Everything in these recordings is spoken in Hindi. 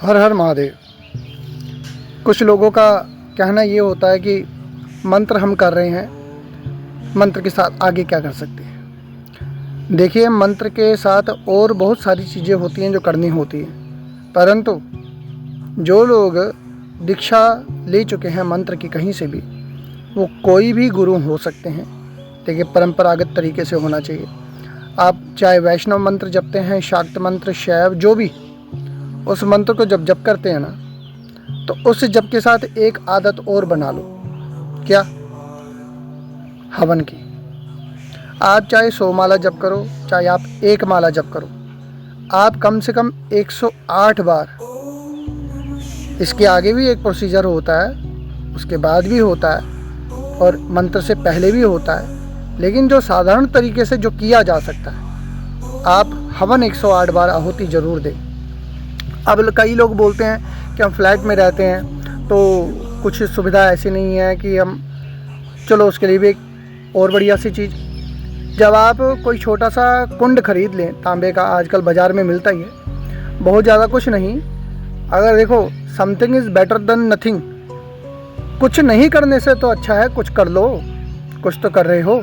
हर हर महादेव। कुछ लोगों का कहना ये होता है कि मंत्र हम कर रहे हैं, मंत्र के साथ आगे क्या कर सकते हैं। देखिए, मंत्र के साथ और बहुत सारी चीज़ें होती हैं जो करनी होती हैं, परंतु जो लोग दीक्षा ले चुके हैं मंत्र की कहीं से भी, वो कोई भी गुरु हो सकते हैं। देखिए, परंपरागत तरीके से होना चाहिए। आप चाहे वैष्णव मंत्र जपते हैं, शाक्त मंत्र, शैव, जो भी, उस मंत्र को जब जप करते हैं ना, तो उस जप के साथ एक आदत और बना लो। क्या? हवन की। आप चाहे 100 माला जप करो, चाहे आप 1 माला जप करो, आप कम से कम 108 बार। इसके आगे भी एक प्रोसीजर होता है, उसके बाद भी होता है, और मंत्र से पहले भी होता है, लेकिन जो साधारण तरीके से जो किया जा सकता है, आप हवन 108 बार आहुति ज़रूर दें। अब कई लोग बोलते हैं कि हम फ्लैट में रहते हैं तो कुछ सुविधा ऐसी नहीं है कि हम, चलो उसके लिए भी एक और बढ़िया सी चीज़, जब आप कोई छोटा सा कुंड खरीद लें तांबे का, आजकल बाज़ार में मिलता ही है, बहुत ज़्यादा कुछ नहीं। अगर देखो, something is better than nothing. कुछ नहीं करने से तो अच्छा है कुछ कर लो, कुछ तो कर रहे हो।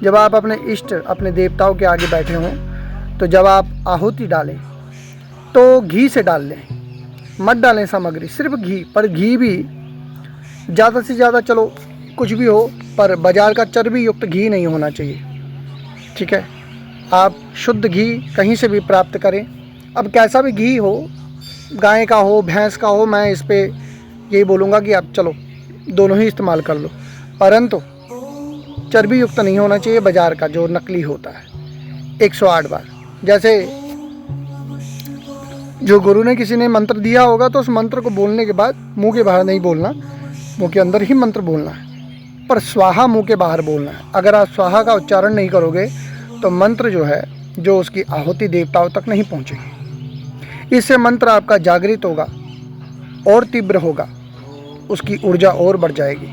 जब आप अपने इष्ट, अपने देवताओं के आगे बैठे हों, तो जब आप आहुति डालें तो घी से डाल लें, मत डालें सामग्री, सिर्फ घी। पर घी भी ज़्यादा से ज़्यादा, चलो कुछ भी हो, पर बाज़ार का चर्बी युक्त घी नहीं होना चाहिए, ठीक है। आप शुद्ध घी कहीं से भी प्राप्त करें, अब कैसा भी घी हो, गाय का हो, भैंस का हो, मैं इस पे यही बोलूँगा कि आप चलो दोनों ही इस्तेमाल कर लो, परंतु चर्बी युक्त नहीं होना चाहिए, बाज़ार का जो नकली होता है। 108 बार, जैसे जो गुरु ने किसी ने मंत्र दिया होगा, तो उस मंत्र को बोलने के बाद मुंह के बाहर नहीं बोलना, मुंह के अंदर ही मंत्र बोलना है, पर स्वाहा मुंह के बाहर बोलना है। अगर आप स्वाहा का उच्चारण नहीं करोगे तो मंत्र जो है, जो उसकी आहुति देवताओं तक नहीं पहुंचेगी। इससे मंत्र आपका जागृत होगा और तीव्र होगा, उसकी ऊर्जा और बढ़ जाएगी।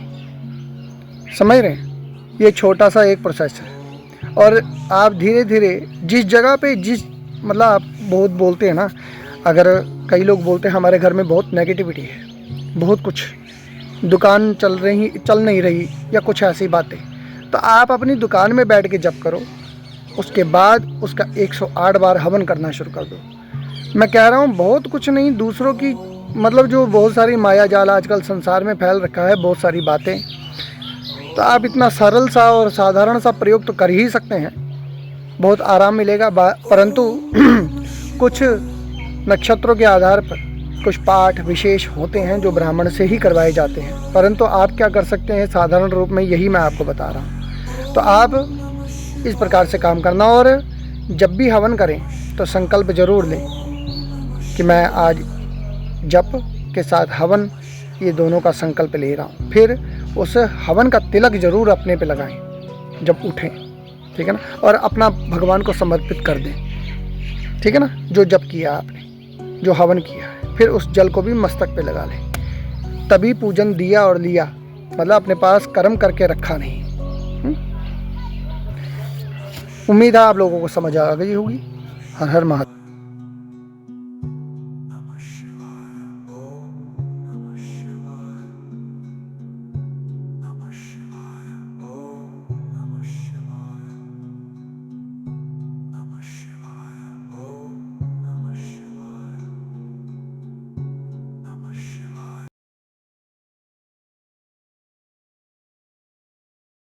समझ रहे हैं? ये छोटा सा एक प्रोसेस है, और आप धीरे धीरे जिस जगह पे, जिस, मतलब आप बहुत बोलते हैं ना, अगर कई लोग बोलते हैं हमारे घर में बहुत नेगेटिविटी है, बहुत कुछ, दुकान चल नहीं रही, या कुछ ऐसी बातें, तो आप अपनी दुकान में बैठ के जप करो, उसके बाद उसका 108 बार हवन करना शुरू कर दो। मैं कह रहा हूँ बहुत कुछ नहीं, दूसरों की, मतलब जो बहुत सारी माया जाल आजकल संसार में फैल रखा है, बहुत सारी बातें, तो आप इतना सरल सा और साधारण सा प्रयोग तो कर ही सकते हैं, बहुत आराम मिलेगा। परंतु कुछ नक्षत्रों के आधार पर कुछ पाठ विशेष होते हैं जो ब्राह्मण से ही करवाए जाते हैं, परंतु आप क्या कर सकते हैं साधारण रूप में, यही मैं आपको बता रहा हूँ। तो आप इस प्रकार से काम करना, और जब भी हवन करें तो संकल्प जरूर लें कि मैं आज जप के साथ हवन, ये दोनों का संकल्प ले रहा हूँ। फिर उस हवन का तिलक जरूर अपने पे लगाएं जब उठें, ठीक है ना, और अपना भगवान को समर्पित कर दें, ठीक है ना। जो जप किया आपने, जो हवन किया है, फिर उस जल को भी मस्तक पे लगा लें, तभी पूजन दिया और लिया, मतलब अपने पास कर्म करके रखा नहीं। उम्मीद है आप लोगों को समझ आ गई होगी। हर हर महादेव।